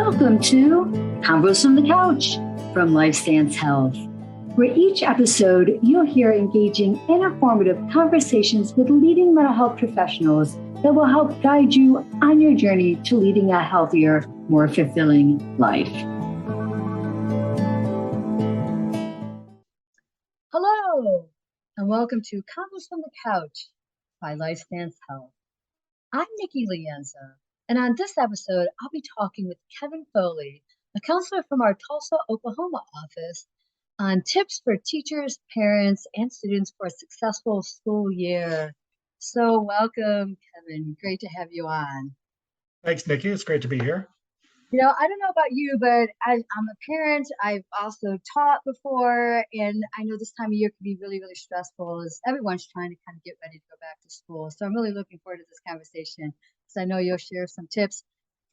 Welcome to Convos from the Couch from LifeStance Health, where each episode you'll hear engaging and informative conversations with leading mental health professionals that will help guide you on your journey to leading a healthier, more fulfilling life. Hello, and welcome to Convos from the Couch by LifeStance Health. I'm Nikki Lienza, and on this episode, I'll be talking with Kevin Foley, a counselor from our Tulsa, Oklahoma office, on tips for teachers, parents, and students for a successful school year. So welcome, Kevin. Great to have you on. Thanks, Nikki. It's great to be here. You know, I don't know about you, but I'm a parent. I've also taught before, and I know this time of year can be really, really stressful as everyone's trying to kind of get ready to go back to school. So I'm really looking forward to this conversation because I know you'll share some tips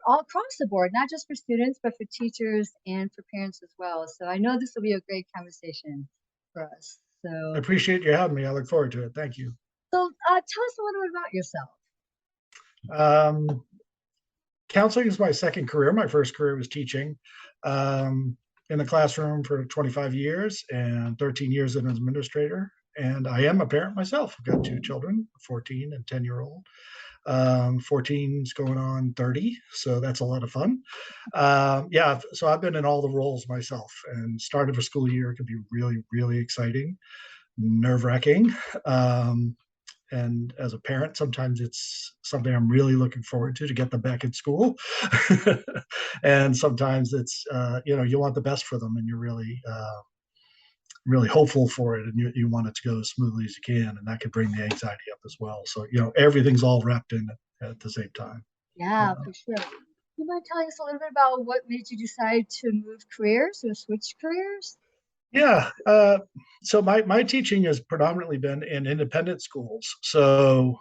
all across the board, not just for students, but for teachers and for parents as well. So I know this will be a great conversation for us. So I appreciate you having me. I look forward to it. Thank you. So tell us a little bit about yourself. Counseling is my second career. My first career was teaching in the classroom for 25 years and 13 years as an administrator. And I am a parent myself. I've got two children, a 14 and 10-year-old. 14's going on 30, so that's a lot of fun. So I've been in all the roles myself, and start of a school year can be really, really exciting, nerve-wracking. And as a parent, sometimes it's something I'm really looking forward to get them back in school. And sometimes it's, you want the best for them and you're really, really hopeful for it, and you want it to go as smoothly as you can. And that could bring the anxiety up as well. So, everything's all wrapped in at the same time. Yeah, for sure. You mind telling us a little bit about what made you decide to move careers or switch careers? Yeah. So my teaching has predominantly been in independent schools. So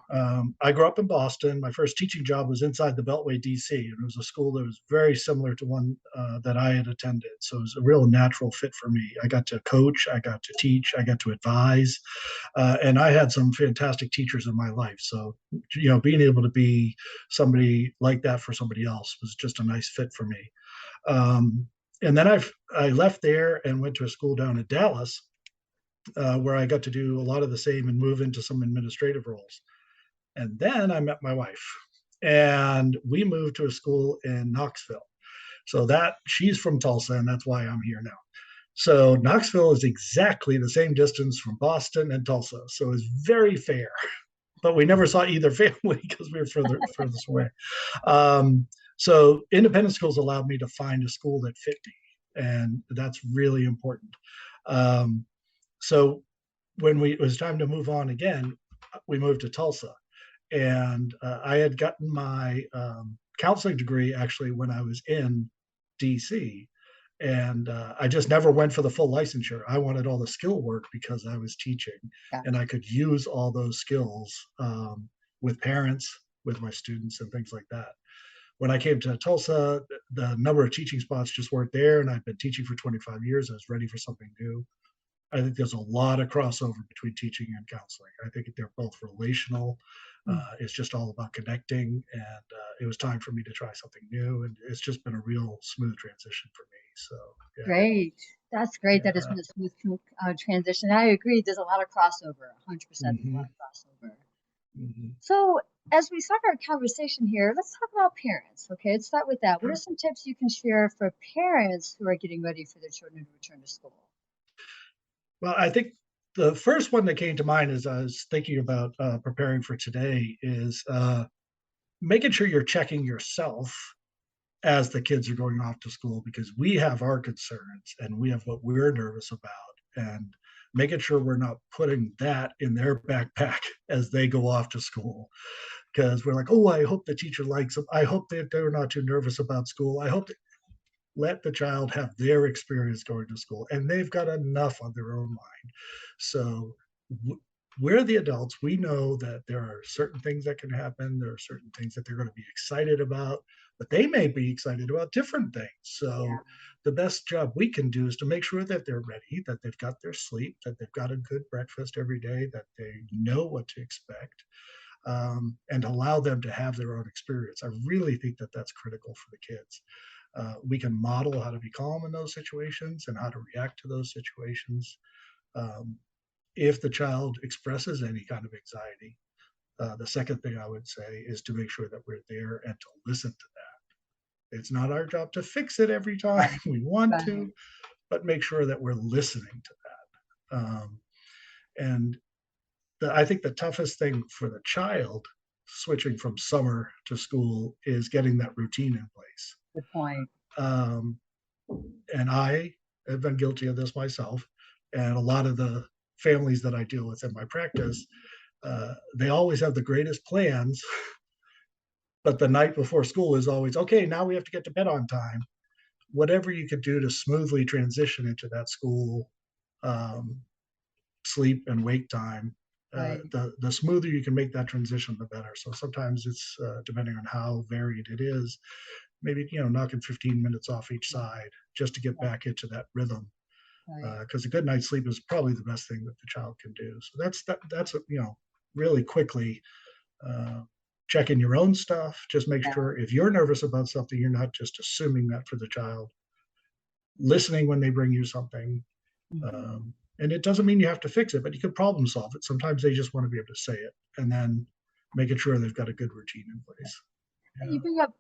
I grew up in Boston. My first teaching job was inside the Beltway, DC, and it was a school that was very similar to one that I had attended. So it was a real natural fit for me. I got to coach, I got to teach, I got to advise, and I had some fantastic teachers in my life. So, being able to be somebody like that for somebody else was just a nice fit for me. And then I left there and went to a school down in Dallas, where I got to do a lot of the same and move into some administrative roles. And then I met my wife, and we moved to a school in Knoxville. So she's from Tulsa, and that's why I'm here now. So Knoxville is exactly the same distance from Boston and Tulsa, so it's very fair. But we never saw either family because we were furthest away. So independent schools allowed me to find a school that fit me, and that's really important. So when it was time to move on again, we moved to Tulsa, and I had gotten my counseling degree actually when I was in DC, and I just never went for the full licensure. I wanted all the skill work because I was teaching, and I could use all those skills with parents, with my students, and things like that. When I came to Tulsa, the number of teaching spots just weren't there, and I've been teaching for 25 years. I was ready for something new. I think there's a lot of crossover between teaching and counseling. I think they're both relational. It's just all about connecting, and it was time for me to try something new, and it's just been a real smooth transition for me. So yeah. Great. That's great. That has been a smooth transition. I agree. There's a lot of crossover, 100%. A lot of crossover. So as we start our conversation here, let's talk about parents. Okay, let's start with that. What are some tips you can share for parents who are getting ready for their children to return to school? Well, I think the first one that came to mind as I was thinking about preparing for today is making sure you're checking yourself as the kids are going off to school, because we have our concerns and we have what we're nervous about, and making sure we're not putting that in their backpack as they go off to school. Because we're like, oh, I hope the teacher likes them. I hope that they're not too nervous about school. I hope let the child have their experience going to school, and they've got enough on their own mind. So we're the adults. We know that there are certain things that can happen. There are certain things that they're going to be excited about, but they may be excited about different things. So the best job we can do is to make sure that they're ready, that they've got their sleep, that they've got a good breakfast every day, that they know what to expect, and allow them to have their own experience. I really think that that's critical for the kids. We can model how to be calm in those situations and how to react to those situations. Um, if the child expresses any kind of anxiety, the second thing I would say is to make sure that we're there and to listen to that. It's not our job to fix it every time Right, we want right. to, but make sure that we're listening to that. And I think the toughest thing for the child switching from summer to school is getting that routine in place. Good point. Um, and I have been guilty of this myself. And a lot of the families that I deal with in my practice, they always have the greatest plans, but the night before school is always, okay, now we have to get to bed on time. Whatever you could do to smoothly transition into that school um, sleep and wake time, Right. the smoother you can make that transition, the better. So sometimes it's depending on how varied it is, maybe knocking 15 minutes off each side just to get Right. back into that rhythm. Right. Because a good night's sleep is probably the best thing that the child can do. So that's really quickly uh, checking your own stuff. Just make Yeah. sure if you're nervous about something, you're not just assuming that for the child. Listening when they bring you something, Mhm. and it doesn't mean you have to fix it, but you can problem solve it. Sometimes they just want to be able to say it, and then making sure they've got a good routine in place. And Yeah, you bring up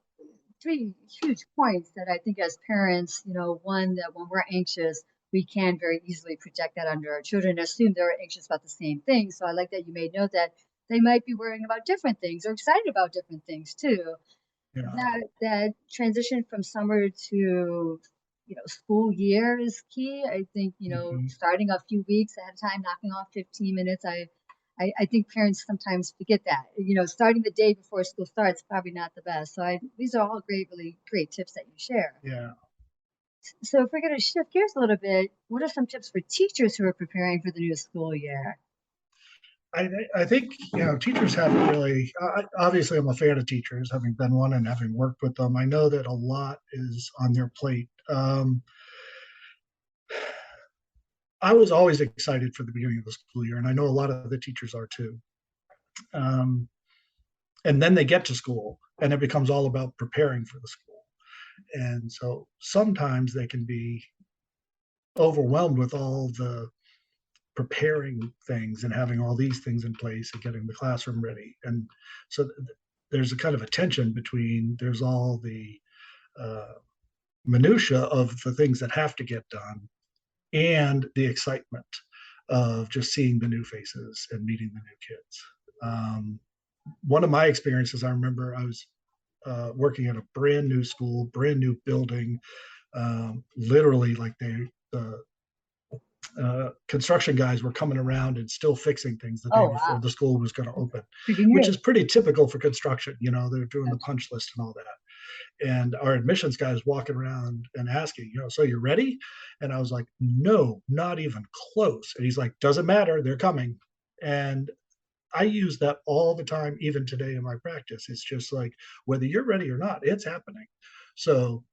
three huge points that I think as parents, one, that when we're anxious, we can very easily project that onto our children, assume they're anxious about the same thing. So I like that you made note that they might be worrying about different things or excited about different things too. yeah, That transition from summer to school year is key. I think hmm, starting a few weeks ahead of time, knocking off 15 minutes. I think parents sometimes forget that. Starting the day before school starts probably not the best. So these are all great, really great tips that you share. yeah. So if we're going to shift gears a little bit, what are some tips for teachers who are preparing for the new school year? I think teachers haven't really. Obviously, I'm a fan of teachers, having been one and having worked with them. I know that a lot is on their plate. I was always excited for the beginning of the school year, and I know a lot of the teachers are too. Um, and then they get to school, and it becomes all about preparing for the school. And so sometimes they can be overwhelmed with all the preparing things and having all these things in place and getting the classroom ready. And so there's a kind of a tension between there's all the uh, minutia of the things that have to get done and the excitement of just seeing the new faces and meeting the new kids. One of my experiences, I remember I was working at a brand new school, brand new building, literally like the construction guys were coming around and still fixing things the day Oh, before wow. the school was going to open, Pretty which new. is pretty typical for construction. They're doing the Gotcha. punch list and all that. And our admissions guy is walking around and asking, so you're ready? And I was like, no, not even close. And he's like, doesn't matter, they're coming. And I use that all the time, even today in my practice. It's just like, whether you're ready or not, it's happening. So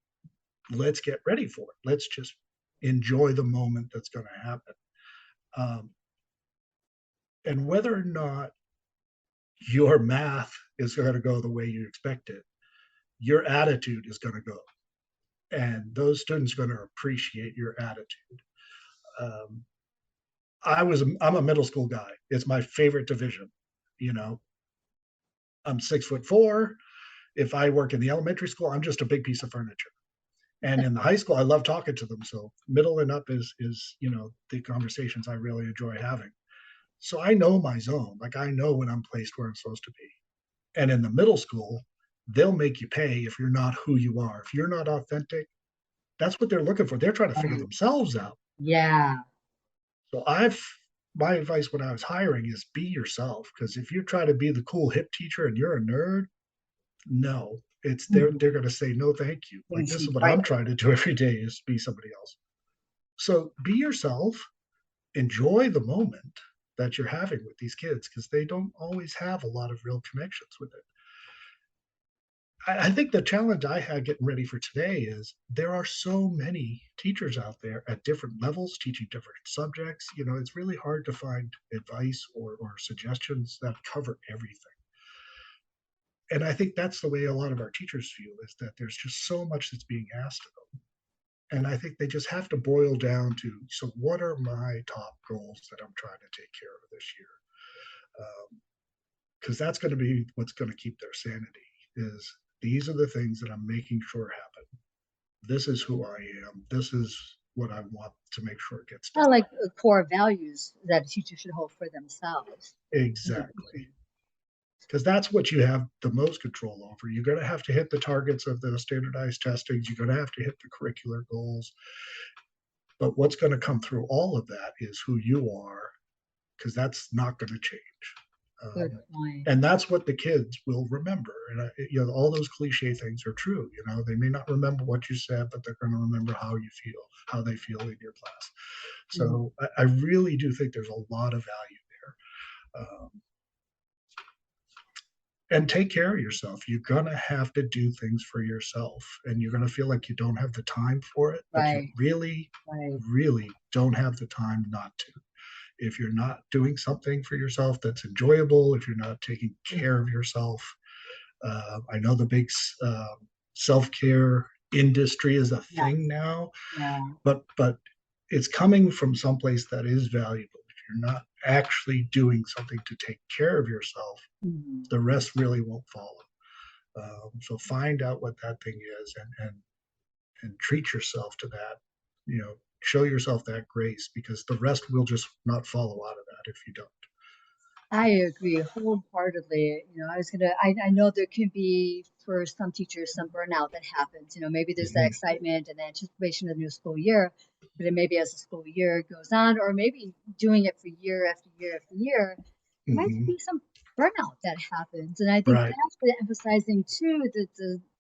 let's get ready for it. Let's just enjoy the moment that's going to happen. Um, and whether or not your math is going to go the way you expect it, your attitude is going to go. And those students are going to appreciate your attitude. Um, I'm a middle school guy. It's my favorite division. You know, I'm 6'4". If I work in the elementary school, I'm just a big piece of furniture. And in the high school, I love talking to them. So middle and up is the conversations I really enjoy having. So I know my zone. Like I know when I'm placed where I'm supposed to be. And in the middle school, they'll make you pay if you're not who you are. If you're not authentic, that's what they're looking for. They're trying to figure Right. themselves out. Yeah. So my advice when I was hiring is be yourself. Because if you try to be the cool hip teacher and you're a nerd, no, it's they're Mhm. going to say no, thank you. Gonna Like this see is what I'm right. trying to do every day is be somebody else. So be yourself. Enjoy the moment that you're having with these kids because they don't always have a lot of real connections with it. I think the challenge I had getting ready for today is there are so many teachers out there at different levels teaching different subjects. It's really hard to find advice or suggestions that cover everything. And I think that's the way a lot of our teachers feel, is that there's just so much that's being asked of them. And I think they just have to boil down to, so what are my top goals that I'm trying to take care of this year? Because that's going to be what's going to keep their sanity, is these are the things that I'm making sure happen. This is who I am. This is what I want to make sure it gets done. Kind of like core values that a teacher should hold for themselves. Exactly. Because that's what you have the most control over. You're going to have to hit the targets of the standardized testings. You're going to have to hit the curricular goals. But what's going to come through all of that is who you are, because that's not going to change. Good point. And that's what the kids will remember. And all those cliche things are true. They may not remember what you said, but they're going to remember how you feel, how they feel in your class. So I really do think there's a lot of value there. And take care of yourself. You're going to have to do things for yourself, and you're going to feel like you don't have the time for it, but you really, really don't have the time not to. If you're not doing something for yourself that's enjoyable, if you're not taking care of yourself, I know the big self-care industry is a thing now, but it's coming from someplace that is valuable. If you're not actually doing something to take care of yourself, the rest really won't follow. So find out what that thing is, and treat yourself to that. Show yourself that grace, because the rest will just not follow out of that if you don't. I agree wholeheartedly. I know there can be, for some teachers, some burnout that happens. Maybe there's that excitement and the anticipation of the new school year, but then maybe as the school year goes on, or maybe doing it for year after year after year, there might be some burnout that happens. And I think that's what emphasizing too,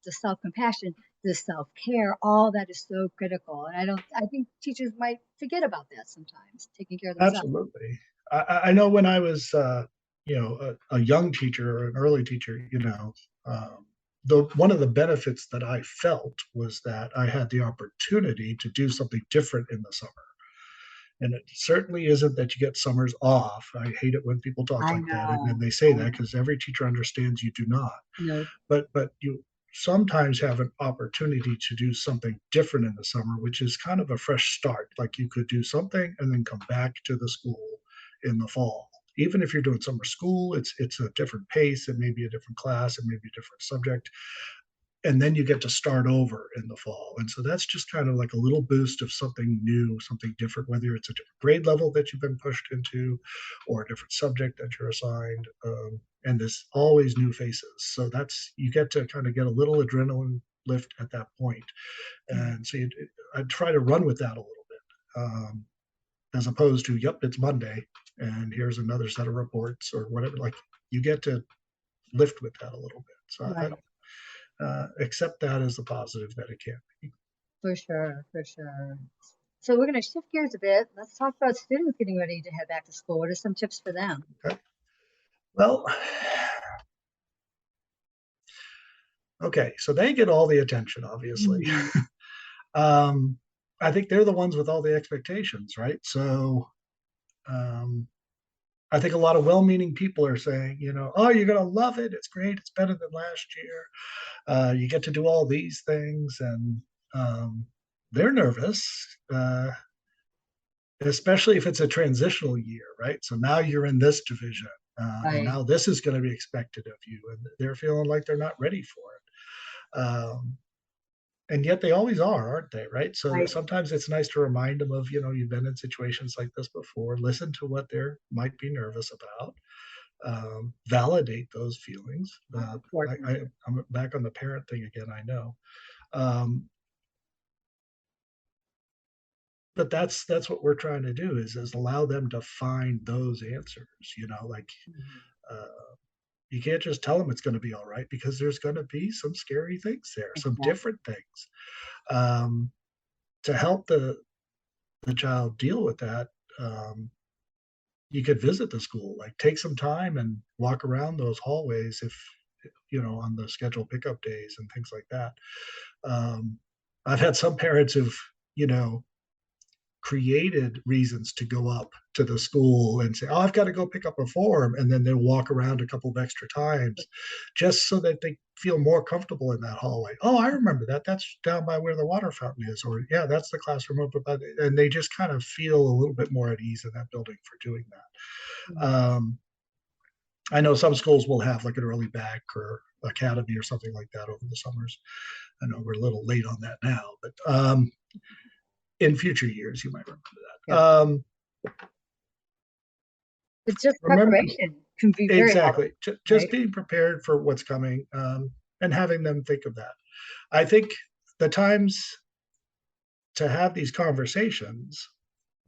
the self-compassion, the self-care, all that is so critical. And I think teachers might forget about that sometimes, taking care of themselves. Absolutely. I know when I was, a young teacher or an early teacher, one of the benefits that I felt was that I had the opportunity to do something different in the summer. And it certainly isn't that you get summers off. I hate it when people talk like that, and they say that, because every teacher understands you do not. No. But you sometimes have an opportunity to do something different in the summer, which is kind of a fresh start. Like, you could do something and then come back to the school in the fall. Even if you're doing summer school, it's a different pace. It may be a different class. It may be a different subject. And then you get to start over in the fall. And so that's just kind of like a little boost of something new, something different, whether it's a different grade level that you've been pushed into, or a different subject that you're assigned. And there's always new faces. So you get to kind of get a little adrenaline lift at that point. And so I try to run with that a little bit, as opposed to, yep, it's Monday and here's another set of reports or whatever. Like, you get to lift with that a little bit. So accept that as the positive that it can be. For sure, for sure. So we're going to shift gears a bit. Let's talk about students getting ready to head back to school. What are some tips for them? Okay. Well, okay, so they get all the attention, obviously. I think they're the ones with all the expectations, right? So I think a lot of well-meaning people are saying, oh, you're going to love it. It's great. It's better than last year. You get to do all these things, and they're nervous, especially if it's a transitional year, right? So now you're in this division, and now this is going to be expected of you, and they're feeling like they're not ready for it. And yet they always are, aren't they? Right. So sometimes it's nice to remind them of, you've been in situations like this before. Listen to what they might be nervous about. Validate those feelings. I'm back on the parent thing again, I know. But that's what we're trying to do, is allow them to find those answers. You can't just tell them it's going to be all right, because there's going to be some scary things there, some different things. To help the child deal with that, you could visit the school, like take some time and walk around those hallways, if on the scheduled pickup days and things like that. I've had some parents who've created reasons to go up to the school and say, "Oh, I've got to go pick up a form," and then they'll walk around a couple of extra times, just so that they feel more comfortable in that hallway. "Oh, I remember that. That's down by where the water fountain is," or "Yeah, that's the classroom over by," and they just kind of feel a little bit more at ease in that building for doing that. Mhm. I know some schools will have like an early back or academy or something like that over the summers. I know we're a little late on that now, but in future years, you might remember that. Yeah. It's just Remember, preparation can be very helpful, exactly, just right? being prepared for what's coming, and having them think of that. I think the times to have these conversations,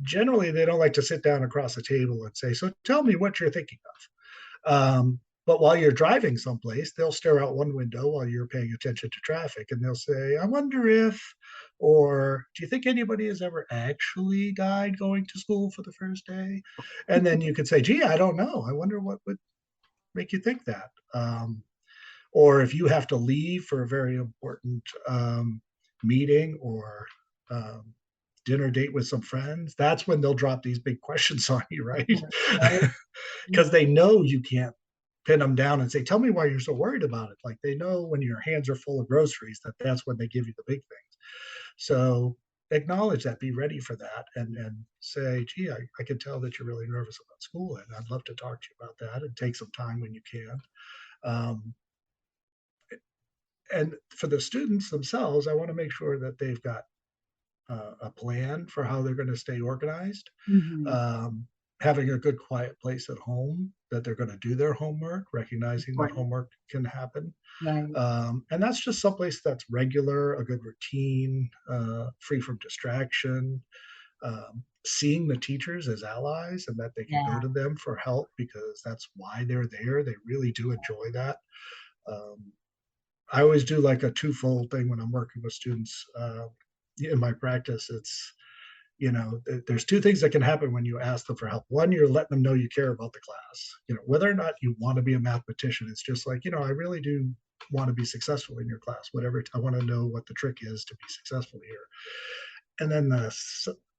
generally, they don't like to sit down across the table and say, "So tell me what you're thinking of." But while you're driving someplace, they'll stare out one window while you're paying attention to traffic, and they'll say, "I wonder if," or "Do you think anybody has ever actually died going to school for the first day?" And then you could say, "Gee, I don't know. I wonder what would make you think that." Or if you have to leave for a very important meeting or um, dinner date with some friends, that's when they'll drop these big questions on you, right? Right? Because they know you can't pin them down and say, "Tell me why you're so worried about it." Like they know when your hands are full of groceries that that's when they give you the big things. So acknowledge that, be ready for that, and say, "Gee, I can tell that you're really nervous about school, and I'd love to talk to you about that, and take some time when you can." Um, and for the students themselves, I want to make sure that they've got a plan for how they're going to stay organized. Mhm. Um, Having a good quiet place at home that they're going to do their homework, recognizing that Important. homework can happen. Right. And that's just someplace that's regular, a good routine, free from distraction. Seeing the teachers as allies and that they can go Yeah. to them for help because that's why they're there. They really do enjoy that. Um, I always do like a twofold thing when I'm working with students in my practice. It's, there's two things that can happen when you ask them for help. One, you're letting them know you care about the class, whether or not you want to be a mathematician. It's just like, I really do want to be successful in your class, whatever. I want to know what the trick is to be successful here. And then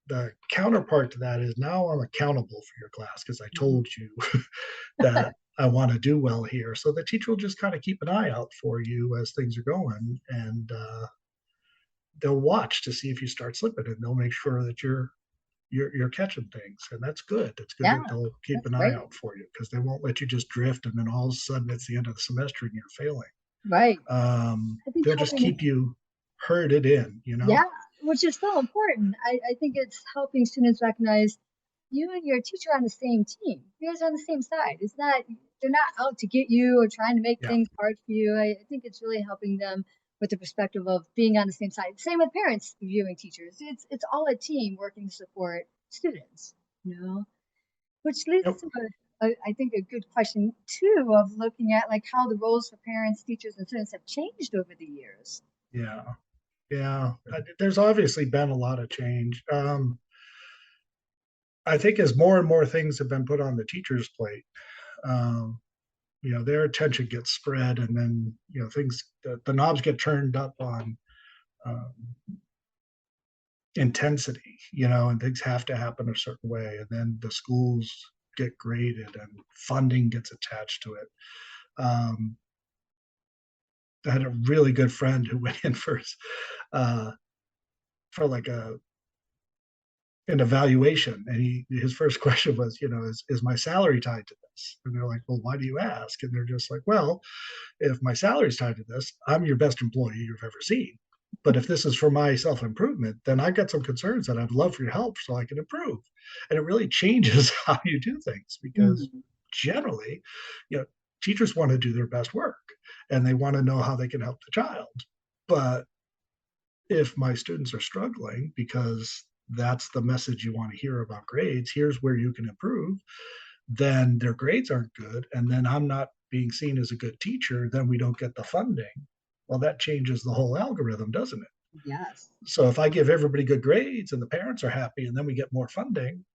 the counterpart to that is now I'm accountable for your class because I Mhm. told you that I want to do well here. So the teacher will just kind of keep an eye out for you as things are going, and they'll watch to see if you start slipping, and they'll make sure that you're catching things, and that's good. It's good Yeah, that they'll keep that's an eye great. out for you because they won't let you just drift, and then all of a sudden it's the end of the semester and you're failing. Right. I think They'll just helping, keep you herded in, yeah, which is so important. I think it's helping students recognize you and your teacher are on the same team. You guys are on the same side. It's not, they're not out to get you or trying to make Yeah, things hard for you. I think it's really helping them with the perspective of being on the same side. Same with parents viewing teachers. It's all a team working to support students, you know? Which leads yep, to I think a good question too of looking at like how the roles for parents, teachers, and students have changed over the years. yeah, yeah. There's obviously been a lot of change. I think as more and more things have been put on the teacher's plate, um, their attention gets spread, and then things the knobs get turned up on um, intensity, and things have to happen a certain way, and then the schools get graded and funding gets attached to it. Um, I had a really good friend who went in uh, for like an evaluation, and his first question was, is my salary tied to this? And they're like, "Well, why do you ask?" And they're just like, "Well, if my salary's tied to this, I'm your best employee you've ever seen. But if this is for my self improvement, then I've got some concerns that I'd love for your help so I can improve." And it really changes how you do things because Mhm. generally, you know, teachers want to do their best work and they want to know how they can help the child. But if my students are struggling because that's the message you want to hear about grades, here's where you can improve, then their grades aren't good, and then I'm not being seen as a good teacher, then we don't get the funding. Well, that changes the whole algorithm, doesn't it? Yes. So if I give everybody good grades and the parents are happy and then we get more funding,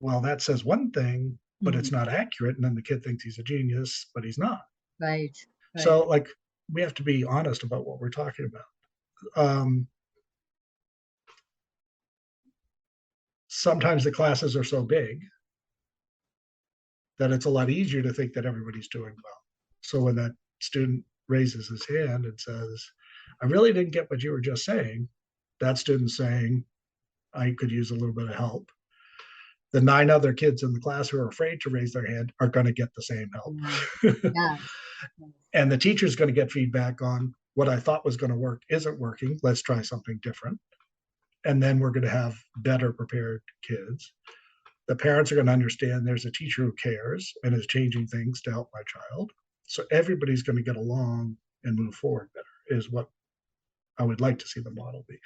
well, that says one thing, but it's Mhm. not accurate. And then the kid thinks he's a genius, but he's not. Right. Right. So, like, we have to be honest about what we're talking about. Um, sometimes the classes are so big that it's a lot easier to think that everybody's doing well. So when that student raises his hand and says, I really didn't get what you were just saying, that student's saying, I could use a little bit of help. The 9 other kids in the class who are afraid to raise their hand are going to get the same help. Yes. Yes. And the teacher's going to get feedback on what I thought was going to work isn't working. Let's try something different. And then we're going to have better prepared kids. The parents are going to understand there's a teacher who cares and is changing things to help my child. So everybody's going to get along and move forward better, is what I would like to see the model be.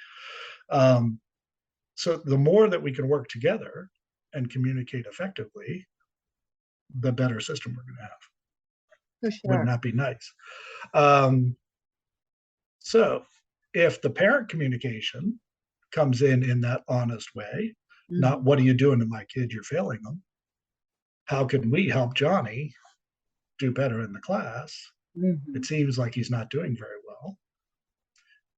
So the more that we can work together and communicate effectively, the better system we're going to have. For sure. Wouldn't that be nice? So if the parent communication comes in that honest way, not what are you doing to my kid, you're failing them. How can we help Johnny do better in the class? It seems like he's not doing very well.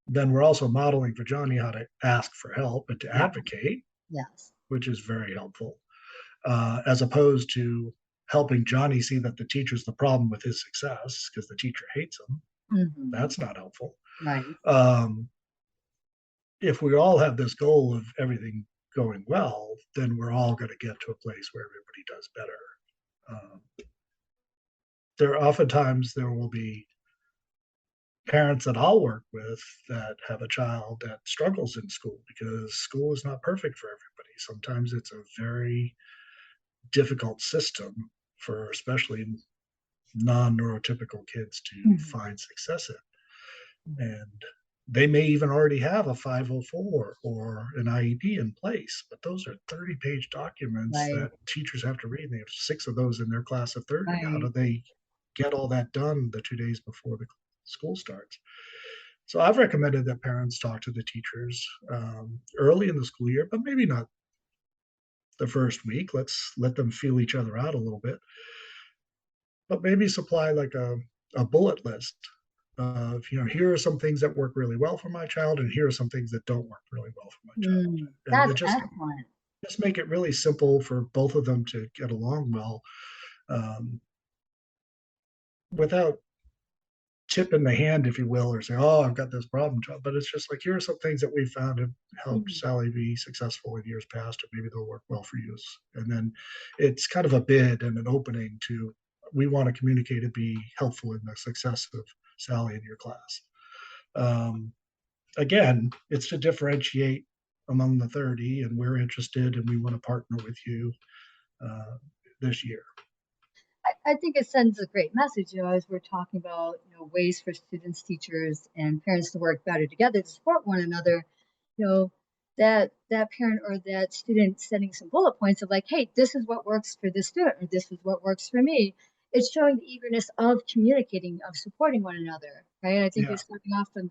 Then we're also modeling for Johnny how to ask for help and to advocate, Yes. which is very helpful, as opposed to helping Johnny see that the teacher's the problem with his success because the teacher hates him. That's not helpful. Right. If we all have this goal of everything going well, then we're all going to get to a place where everybody does better. Oftentimes there will be parents that I'll work with that have a child that struggles in school because school is not perfect for everybody. Sometimes it's a very difficult system for especially non-neurotypical kids to find success in. And they may even already have a 504 or an IEP in place, but those are 30-page documents that teachers have to read. They have 6 of those in their class of 30. How do they get all that done the 2 days before the school starts? So I've recommended that parents talk to the teachers early in the school year, but maybe not the first week. Let's let them feel each other out a little bit, but maybe supply like a bullet list of, here are some things that work really well for my child, and here are some things that don't work really well for my child. And That's excellent. Just make it really simple for both of them to get along well, without tipping the hand, if you will, or say, oh, I've got this problem child. But it's just like, here are some things that we found have helped Sally be successful in years past, and maybe they'll work well for you. And then it's kind of a bid and an opening to, we want to communicate and be helpful in the success of Sally in your class. Again, it's to differentiate among the 30, and we're interested and we want to partner with you this year. I think it sends a great message, as we're talking about, ways for students, teachers, and parents to work better together to support one another. That parent or that student setting some bullet points of like, hey, this is what works for this student, or this is what works for me. It's showing the eagerness of communicating, of supporting one another, right? I think you're starting off from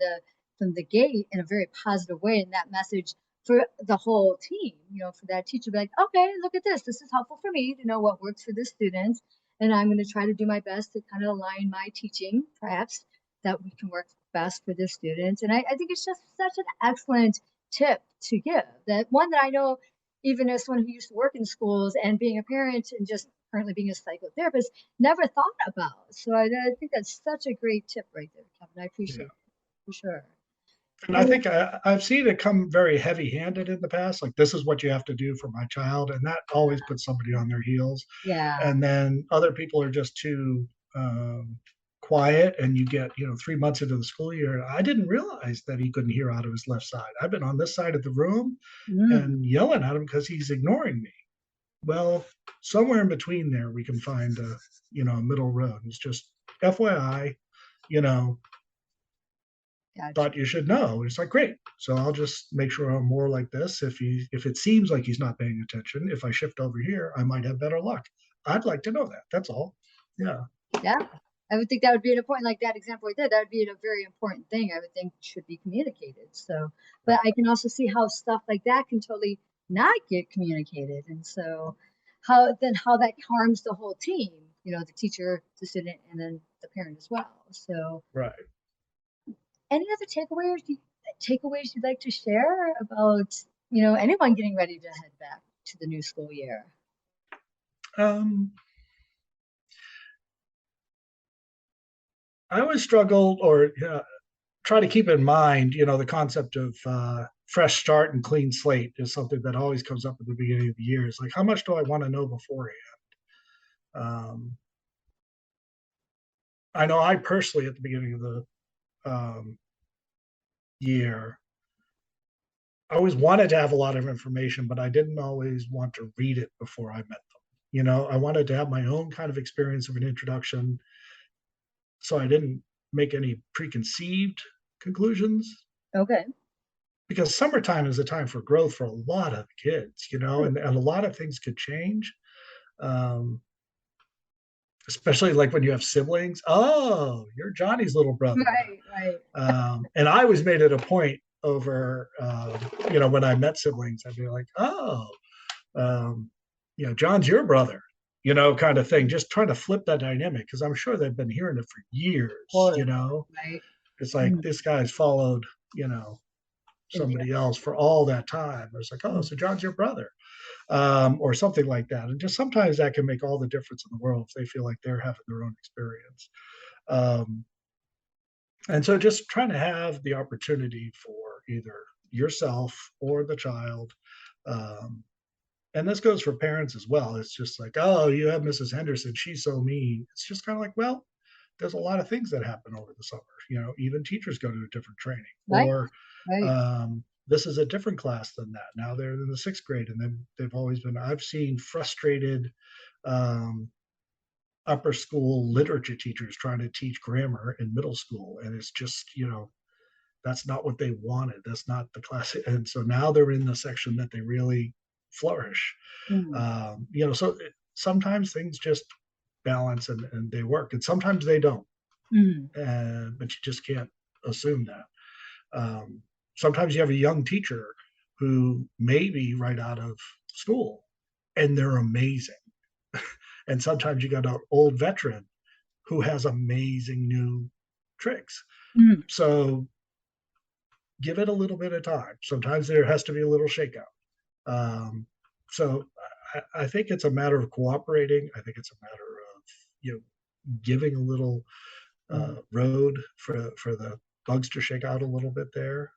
the gate in a very positive way, and that message for the whole team, for that teacher to be like, okay, look at this. This is helpful for me to know what works for the students. And I'm going to try to do my best to kind of align my teaching, perhaps, that we can work best for the students. And I think it's just such an excellent tip to give. That one that I know, even as someone who used to work in schools and being a parent and just currently being a psychotherapist, never thought about. So I think that's such a great tip right there, Kevin. I appreciate it for sure. And I think I've seen it come very heavy-handed in the past. Like, this is what you have to do for my child, and that always puts somebody on their heels. Yeah. And then other people are just too quiet, and you get 3 months into the school year. I didn't realize that he couldn't hear out of his left side. I've been on this side of the room and yelling at him because he's ignoring me. Well, somewhere in between there, we can find a middle road. It's just FYI, thought you should know. It's like, great. So I'll just make sure I'm more like this. If it seems like he's not paying attention, if I shift over here, I might have better luck. I'd like to know that. That's all. Yeah. Yeah. I would think that would be an important, like that example right there, that would be a very important thing I would think should be communicated. So, but I can also see how stuff like that can totally not get communicated. And so how that harms the whole team, the teacher, the student, and then the parent as well. So right. Any other takeaways you'd like to share about, anyone getting ready to head back to the new school year? Um, I always struggle or try to keep in mind, the concept of fresh start and clean slate is something that always comes up at the beginning of the year. It's like, how much do I want to know beforehand? Um, I know I personally, at the beginning of the year, I always wanted to have a lot of information, but I didn't always want to read it before I met them. I wanted to have my own kind of experience of an introduction, so I didn't make any preconceived conclusions. Okay. Because summertime is a time for growth for a lot of kids, True. and a lot of things could change. Um, Especially like when you have siblings. Oh, you're Johnny's little brother. Right, right. And I always made it a point over, when I met siblings, I'd be like, oh, um, John's your brother, kind of thing. Just trying to flip that dynamic because I'm sure they've been hearing it for years. Totally, right? It's like Mm, this guy's followed, in there. somebody else for all that time. It's like, oh, Mm, so John's your brother, or something like that. And just sometimes that can make all the difference in the world if they feel like they're having their own experience. Um, and so just trying to have the opportunity for either yourself or the child. Um, and this goes for parents as well. It's just like, oh, you have Mrs. Henderson. She's so mean. It's just kind of like, well, there's a lot of things that happen over the summer. Even teachers go to a different training, right, or right. this is a different class than that. Now they're in the sixth grade, and they've always been. I've seen frustrated um, upper school literature teachers trying to teach grammar in middle school, and it's just that's not what they wanted. That's not the class, and so now they're in the section that they really flourish. Mm, Sometimes things just balance and they work, and sometimes they don't. mm, But you just can't assume that. Sometimes you have a young teacher who may be right out of school and they're amazing. And sometimes you got an old veteran who has amazing new tricks. mm, So give it a little bit of time. Sometimes there has to be a little shakeout. Um, so I think it's a matter of cooperating. I think it's a matter of giving a little mm. road for the bugs to shake out a little bit there.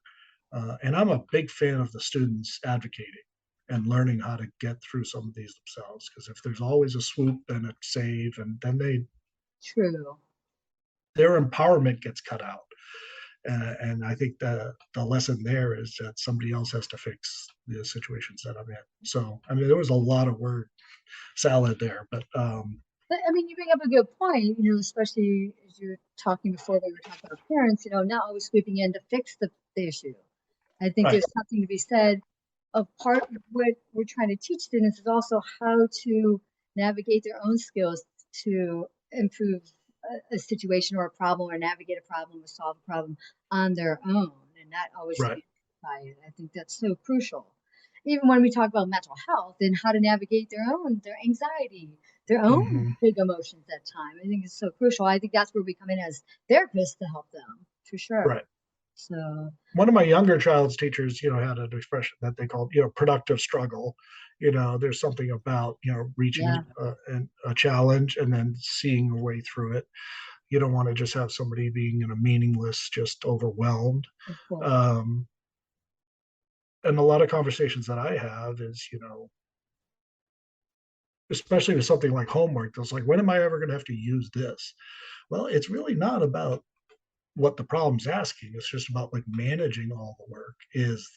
And I'm a big fan of the students advocating and learning how to get through some of these themselves. Because if there's always a swoop and a save, and then True. their empowerment gets cut out. And I think the lesson there is that somebody else has to fix the situations that I'm in. So I mean, there was a lot of word salad there, but But I mean, you bring up a good point, especially as you're talking before we were talking about parents, not always sweeping in to fix the issue. I think right. there's something to be said of part of what we're trying to teach students is also how to navigate their own skills to improve a situation or a problem or navigate a problem or solve a problem on their own and not always to Right. be by it. I think that's so crucial. Even when we talk about mental health and how to navigate their anxiety, their own Mm-hmm. big emotions at time. I think it's so crucial. I think that's where we come in as therapists to help them for sure. Right. So One of my younger child's teachers, had an expression that they called, productive struggle. There's something about, reaching yeah, a challenge and then seeing a way through it. You don't want to just have somebody being in a meaningless, just overwhelmed. of course. Um, and a lot of conversations that I have is, especially with something like homework, it's like, when am I ever going to have to use this? Well, it's really not about what the problem's asking. It's just about like managing all the work is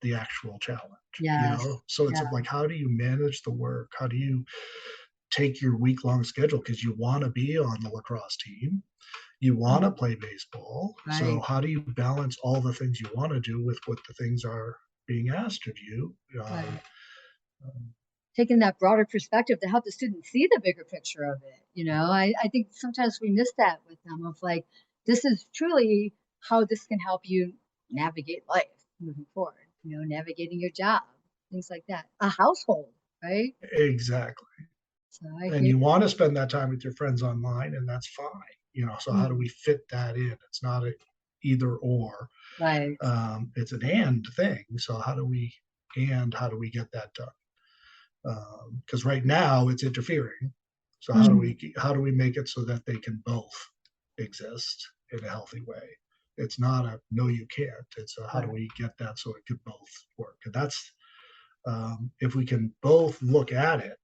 the actual challenge, Yes. So it's Yeah. like, how do you manage the work? How do you take your week-long schedule? Because you want to be on the lacrosse team, you want to Mhm. play baseball. So Right. how do you balance all the things you want to do with what the things are being asked of you? Right. Um, Taking that broader perspective to help the student see the bigger picture of it. I think sometimes we miss that with them of like, this is truly how this can help you navigate life moving forward, navigating your job, things like that. A household, right? exactly. So I And hear you you. want to spend that time with your friends online, and that's fine. So how do Mm, we fit that in? It's not a either or. right. It's an and thing. So how do we get that done? Because right now it's interfering. So Mhm. how do we make it so that they can both exist in a healthy way? It's not a no, you can't. It's a how do Right. we get that so it can both work? And that's if we can both look at it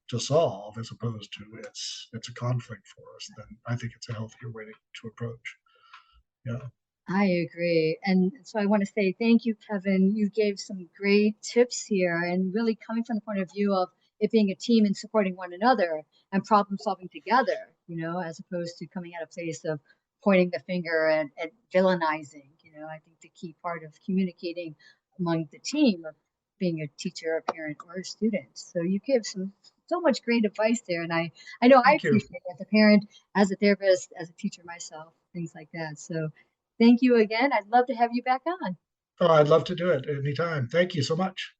to solve as opposed to it's a conflict for us, then I think it's a healthier way to approach. Yeah. I agree. And so I want to say thank you, Kevin. You gave some great tips here and really coming from the point of view of it being a team and supporting one another and problem solving together, as opposed to coming at a place of pointing the finger and villainizing. I think the key part of communicating among the team of being a teacher, a parent, or a student. So you give so much great advice there. And I know I Thank you. appreciate it as a parent, as a therapist, as a teacher myself, things like that. So thank you again. I'd love to have you back on. Oh, I'd love to do it anytime. Thank you so much.